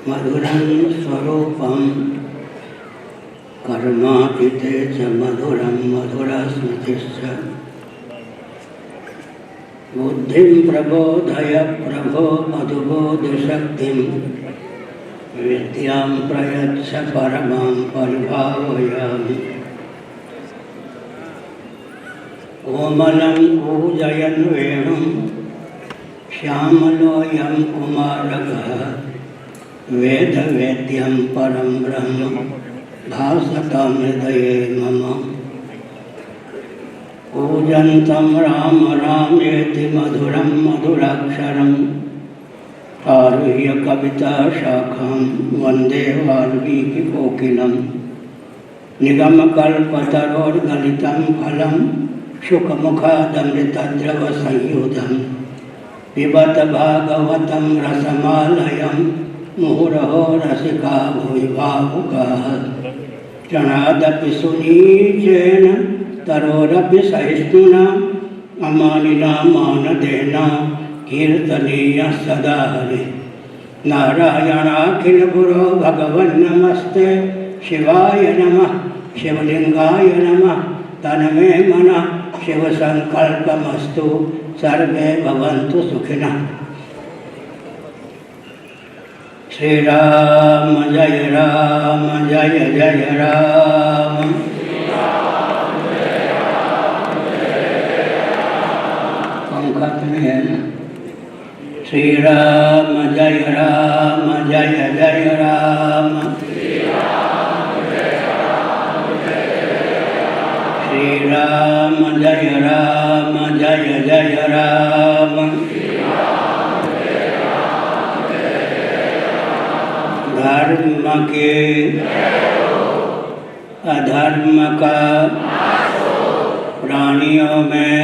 मधुरं स्वरूपं कर्माचिते च मधुरं मधुरस्मृतिश्च बुद्धिं प्रबोधय प्रभो मधुबोधशक्तिं विद्यां प्रयच्छ परमां परिभावयामि। कोमलं कूजयन् वेणुं श्यामलोऽयं कुमारकः वेदवेद्यं परं ब्रह्म भासतां हृदये मम। कूजन्तं राम रामेति मधुरं मधुराक्षरम् आरुह्य कविताशाखां वन्दे वाल्मीकिकोकिलं। निगमकल्पतरोर्गलितं फलं शुकमुखादमृतद्रवसंयुतं पिबत भागवतं रसमालयं मुहुरहो रसिका भुवि भावुकाः। क्षणादपि सुनीचेन तरोरपि सहिष्णुना अमानिना मानदेना कीर्तनीयः सदा हरिः। नारायणाखिलगुरो भगवन्नमस्ते शिवाय नमः शिवलिंगाय नमः। तन्मे मनः शिवसंकल्पमस्तु सर्वे भवन्तु सुखिनः। श्री राम जय जय राम। पंखा तो नहीं है ना। श्री राम जय राम। श्री राम जय राम। धर्म के अधर्म का प्राणियों में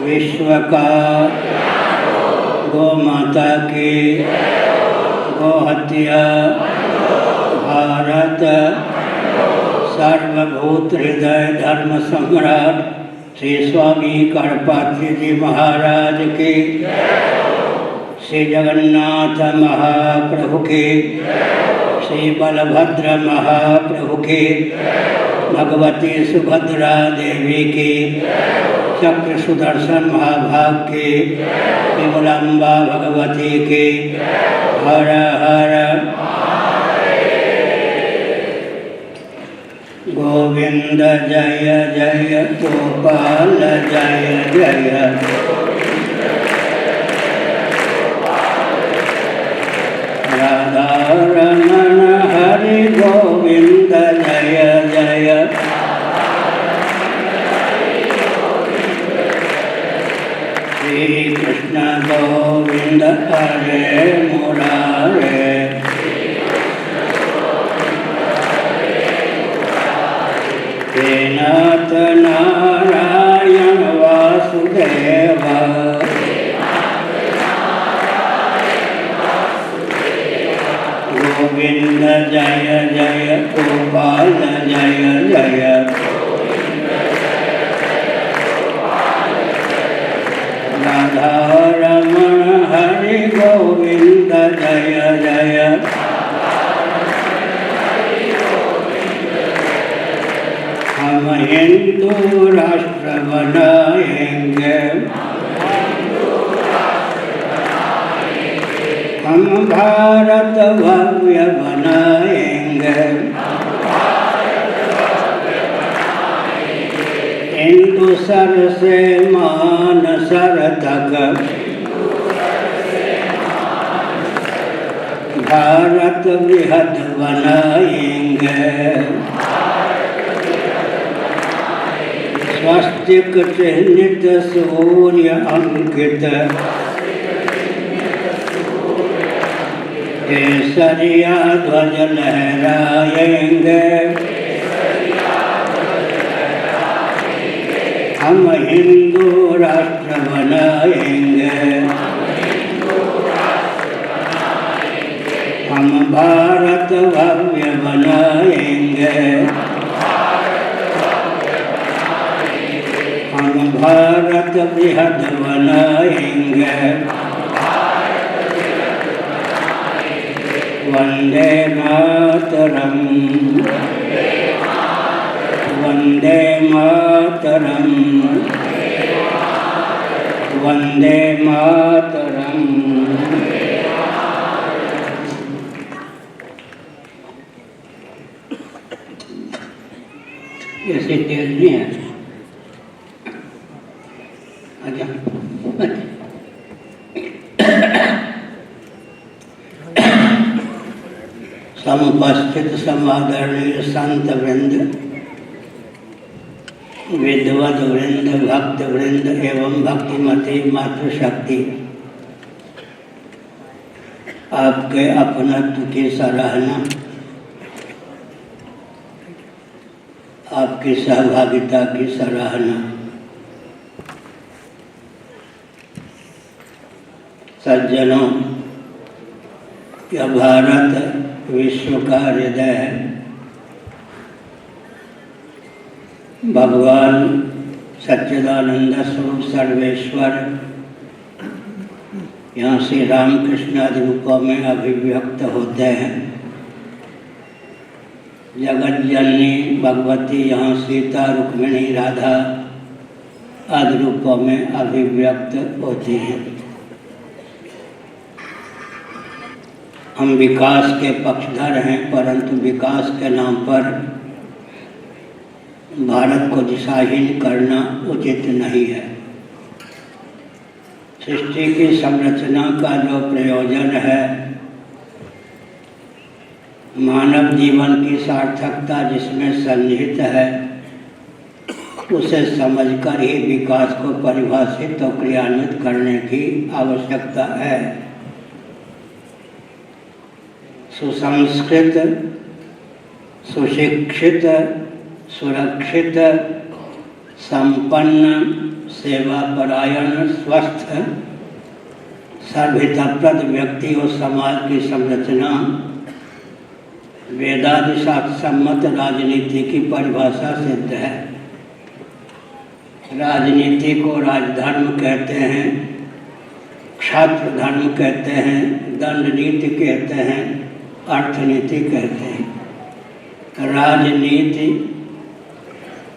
विश्व का गौ माता की गौ हत्या भारत सर्वभूत हृदय धर्म सम्राट श्री स्वामी करपात्री जी महाराज की, श्री जगन्नाथ महाप्रभु की, श्री बलभद्र महाप्रभु की, भगवती सुभद्रा देवी की, चक्र सुदर्शन महाभाग की, विमलाम्बा भगवती की। हर हर गोविंद जय जय गोपाल जय जय। राधा रमण हरि गोविंद जय जय। श्री कृष्ण गोविंद हरे मुरारे। हे नाथ नारायण वासुदेव। गोविंद जय जय गोपाल जय जय। राधा रमण हरि गोविंद जय जय। हम हिंदू राष्ट्र बनाएंगे, हम भारत भव्य बनाएंगे। हिंदू सर से मानसर तक भारत बृहद बनाएंगे। स्वस्तिक चिह्नित सूर्य अंकित केसरिया ध्वज लहराएंगे। हम हिंदू राष्ट्र बनाएंगे, हम भारत भव्य बनाएंगे। हम भारत बृहद बनाएंगे। वंदे मातरम, वंदे मातरम, वंदे मातरम। ऐसे तेज नहीं है। अच्छा समुपस्थित समादरणीय संत वृंद, विद्वद वृंद, भक्त वृंद एवं भक्तिमती मातृशक्ति, आपके अपनत्व की सराहना, आपकी सहभागिता की सराहना। सज्जनों, यह भारत विश्व का हृदय है। भगवान सच्चिदानंद स्वरूप सर्वेश्वर यहाँ श्री रामकृष्ण आदि रूपों में अभिव्यक्त होते हैं। जगत जननी भगवती यहाँ सीता, रुक्मिणी, राधा आदि रूपों में अभिव्यक्त होती हैं। हम विकास के पक्षधर हैं, परंतु विकास के नाम पर भारत को दिशाहीन करना उचित नहीं है। सृष्टि की संरचना का जो प्रयोजन है, मानव जीवन की सार्थकता जिसमें सन्निहित है, उसे समझकर ही विकास को परिभाषित और क्रियान्वित करने की आवश्यकता है। सुसंस्कृत, सुशिक्षित, सुरक्षित, संपन्न, सेवापरायण, स्वस्थ, सर्वहितप्रद व्यक्ति और समाज की संरचना वेदादि सम्मत राजनीति की परिभाषा सिद्ध है। राजनीति को राजधर्म कहते हैं, क्षात्र धर्म कहते हैं, दंड नीति कहते हैं, अर्थनीति कहते हैं। राजनीति,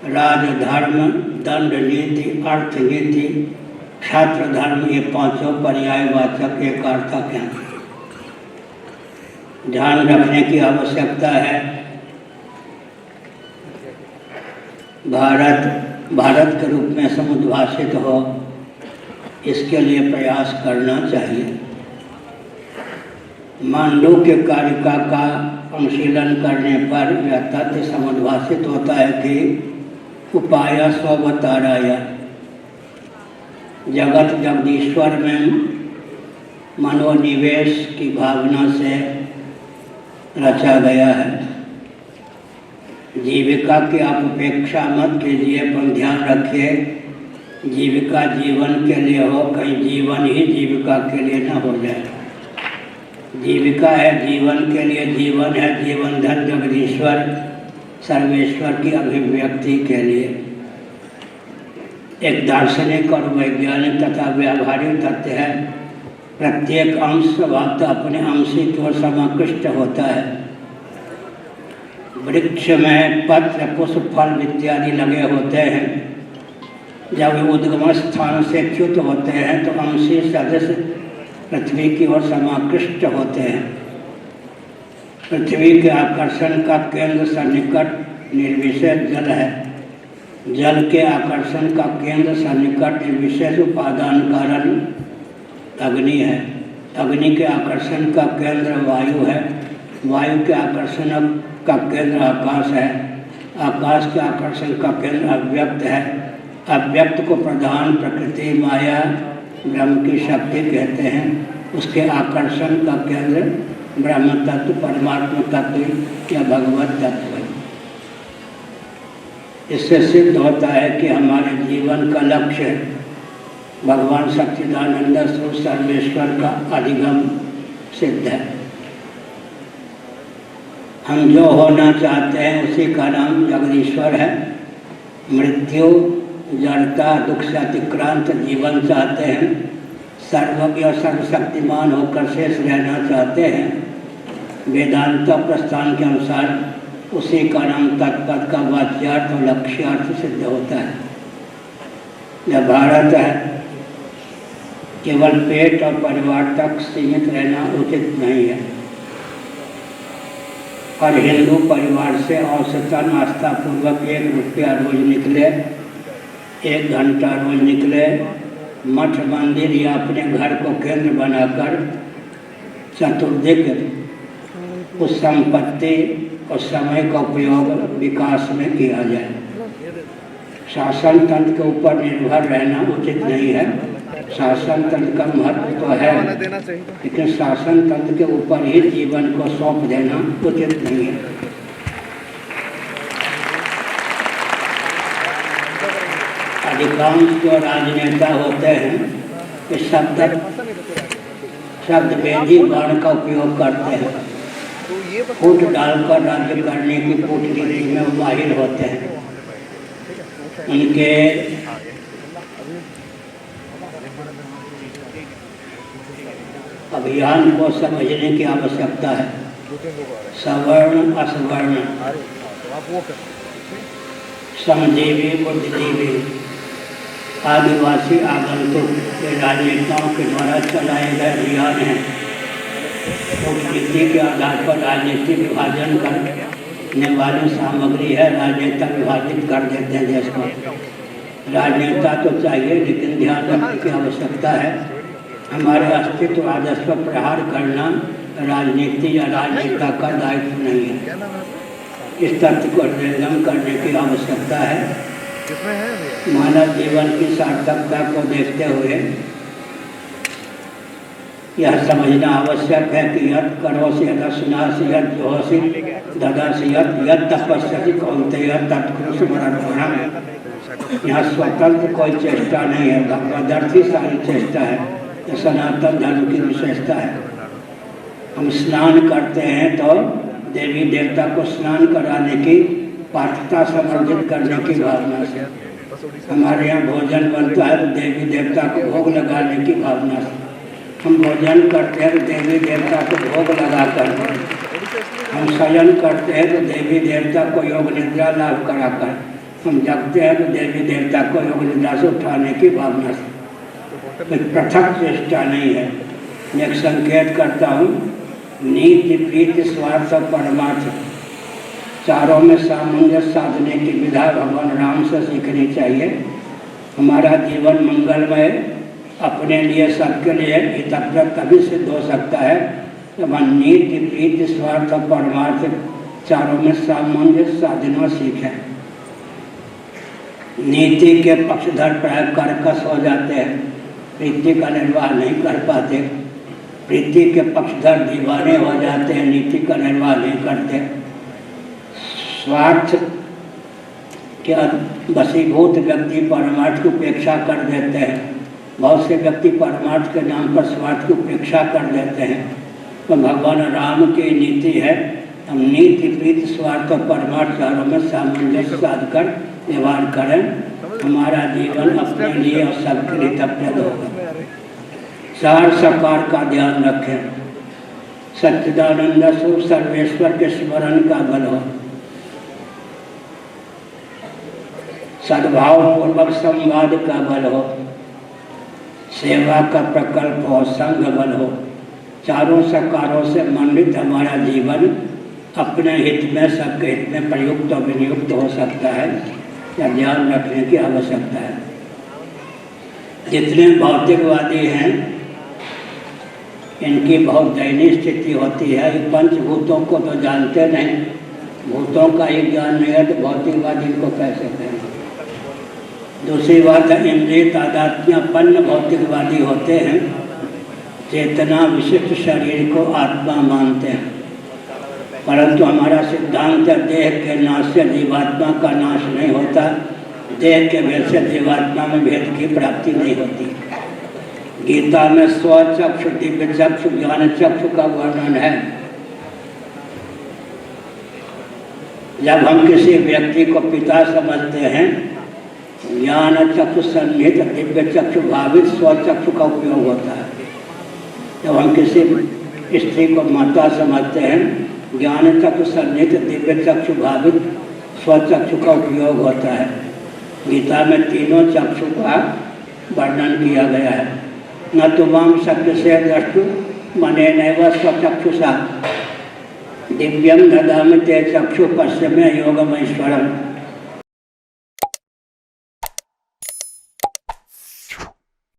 राजधर्म, दंड नीति, अर्थनीति, क्षात्र धर्म, ये पांचों पर्यायवाचक एक अर्थक हैं। ध्यान रखने की आवश्यकता है। भारत के रूप में समुद्भाषित हो, इसके लिए प्रयास करना चाहिए। मांडूक्य कारिका का अनुशीलन करने पर यह तथ्य समुद्भाषित होता है कि उपाय स्ववताराय, जगत जगदीश्वर में मनोनिवेश की भावना से रचा गया है। जीविका की आप उपेक्षा मत कीजिए, पर ध्यान रखिए जीविका जीवन के लिए हो, कहीं जीवन ही जीविका के लिए न हो जाए। जीविका है जीवन के लिए, जीवन है जीवन धन जगदीश्वर सर्वेश्वर की अभिव्यक्ति के लिए। एक दार्शनिक और वैज्ञानिक तथा व्यावहारिक तथ्य है, प्रत्येक अंश स्वभावतः अपने अंश की ओर समाकृष्ट होता है। वृक्ष में पत्र, पुष्प, फल इत्यादि लगे होते हैं। जब उद्गम स्थान से च्युत होते हैं तो अंशी सदस्य पृथ्वी की ओर समाकृष्ट होते हैं। पृथ्वी के आकर्षण का केंद्र सन्निकट निर्विशेष जल है। जल के आकर्षण का केंद्र सन्निकट निर्विशेष उपादान कारण अग्नि है। अग्नि के आकर्षण का केंद्र वायु है। वायु के आकर्षण का केंद्र आकाश है। आकाश के आकर्षण का केंद्र अव्यक्त है। अव्यक्त को प्रधान प्रकृति माया ब्रह्म की शक्ति कहते हैं। उसके आकर्षण का केंद्र ब्रह्म तत्व, परमात्मा तत्व या भगवत तत्व है। इससे सिद्ध होता है कि हमारे जीवन का लक्ष्य भगवान सच्चिदानंद स्वरूप सर्वेश्वर का अधिगम सिद्ध है। हम जो होना चाहते हैं उसी का नाम जगदीश्वर है। मृत्यु, जड़ता, दुख से अतिक्रांत जीवन चाहते हैं। सर्वज्ञ और सर्वशक्तिमान होकर शेष रहना चाहते हैं वेदांत प्रस्थान के अनुसार उसी का नाम तत्पद का वाच्यार्थ और लक्ष्यार्थ सिद्ध होता है। यह भारत है, केवल पेट और परिवार तक सीमित रहना उचित नहीं है। हर हिंदू परिवार से औसतन आस्थापूर्वक 1 रुपया रोज निकले, 1 घंटा रोज निकले, मठ मंदिर या अपने घर को केंद्र बनाकर चतुर्दिक उस संपत्ति और समय का उपयोग विकास में किया जाए। शासन तंत्र के ऊपर निर्भर रहना उचित नहीं है। शासन तंत्र का महत्व तो है, लेकिन शासन तंत्र के ऊपर ही जीवन को सौंप देना उचित नहीं है। अधिकांश जो राजनेता होते हैं वे शब्द वेदी वर्ण का उपयोग करते हैं। फूट डालकर राज्य करने की कूटनीति में माहिर होते हैं। उनके अभियान को समझने की आवश्यकता है। सवर्ण असवर्ण, श्रमजीवी बुद्धिजीवी, आदिवासी आगंतुक के राजनेताओं के द्वारा चलाए गए अभियान हैं। कूटनीति के आधार पर राजनीति विभाजन करने वाली सामग्री है। राजनेता विभाजित कर देते हैं देश को। राजनेता तो चाहिए, लेकिन ध्यान रखने की आवश्यकता है हमारे अस्तित्व आदर्श पर प्रहार करना राजनीति या राजनेता का दायित्व नहीं है। इस तथ्य को निर्गम करने की आवश्यकता है। मानव जीवन की सार्थकता को देखते हुए यह समझना आवश्यक है कि यत् करोसि यदश्नासि यत् जोहोसि ददासि यत् तपस्यसि कौन्तेय तत्कृष्णमरणम्। यहाँ स्वतंत्र कोई चेष्टा नहीं है, भगवदर्थी सारी चेष्टा है। यह सनातन धर्म की विशेषता है। हम स्नान करते हैं तो देवी देवता को स्नान कराने की पात्रता समर्पित करने की भावना से। हमारे यहाँ भोजन बनता है तो देवी देवता को भोग लगाने की भावना से। हम भोजन करते हैं तो देवी देवता को भोग लगाकर, हम शयन करते हैं तो देवी देवता को योग निद्रा लाभ कराकर, हम जगते हैं तो देवी देवता को योग निद्रा से उठाने की भावना से। कोई पृथक चेष्टा नहीं है। मैं एक संकेत करता हूँ, नीति प्रीति स्वार्थ और परमार्थ चारों में सामंजस्य साधने की विधा भगवान राम से सीखनी चाहिए। हमारा जीवन मंगलमय, अपने लिए सबके लिए हितप्रद तभी सिद्ध हो सकता है जब हम नीति प्रीति स्वार्थ और परमार्थ चारों में सामंजस्य साधना सीखें। नीति के पक्षधर प्राय कर्कश हो जाते हैं, प्रीति का निर्वाह नहीं कर पाते। प्रीति के पक्षधर दीवाने हो जाते हैं, नीति का निर्वाह नहीं करते। स्वार्थ के वशीभूत व्यक्ति परमार्थ की उपेक्षा कर देते हैं। बहुत से व्यक्ति परमार्थ के नाम पर स्वार्थ की उपेक्षा कर देते हैं। तो भगवान राम की नीति है, हम नीति प्रीति स्वार्थ और परमार्थ चारों में सामंजस्य साधकर व्यवहार करें। हमारा जीवन अपने लिए और सबके लिए तप्रद होगा। चार सकार का ध्यान रखें। सच्चिदानंद स्वरूप सर्वेश्वर के स्मरण का बल हो, सद्भाव पूर्वक संवाद का बल हो, सेवा का प्रकल्प हो, संग बल हो। चारों सकारों से मंडित हमारा जीवन अपने हित में, सबके हित में प्रयुक्त और विनियुक्त हो सकता है। यह ध्यान रखने की आवश्यकता है। जितने भौतिकवादी हैं इनकी बहुत दयनीय स्थिति होती है। ये पंचभूतों को तो जानते नहीं, भूतों का ही ज्ञान नहीं है तो भौतिकवादी इनको कैसे कहें। दूसरी बात है, इंद्रिय तादात्म्यपन्न भौतिकवादी होते हैं, चेतना विशिष्ट शरीर को आत्मा मानते हैं। परंतु हमारा सिद्धांत है, देह के नाश से जीवात्मा का नाश नहीं होता, देह के भेद से जीवात्मा में भेद की प्राप्ति नहीं होती। गीता में स्वचक्षु, दिव्य चक्षु, ज्ञान चक्षु का वर्णन है। जब हम किसी व्यक्ति को पिता समझते हैं, ज्ञान चक्षु सन्निहित दिव्य चक्षु भावित स्वचक्षु का उपयोग होता है। जब हम किसी स्त्री को माता समझते हैं। ज्ञान चक्षु सन्निहित दिव्य चक्षु भावित स्वचक्षु का उपयोग होता है। गीता में तीनों चक्षु का वर्णन किया गया है। न तुमाम शक्ति से द्रष्टु मने नैव स्वचक्षुषा दिव्यम ददामि ते चक्षु पश्चिमे योगमैश्वरम।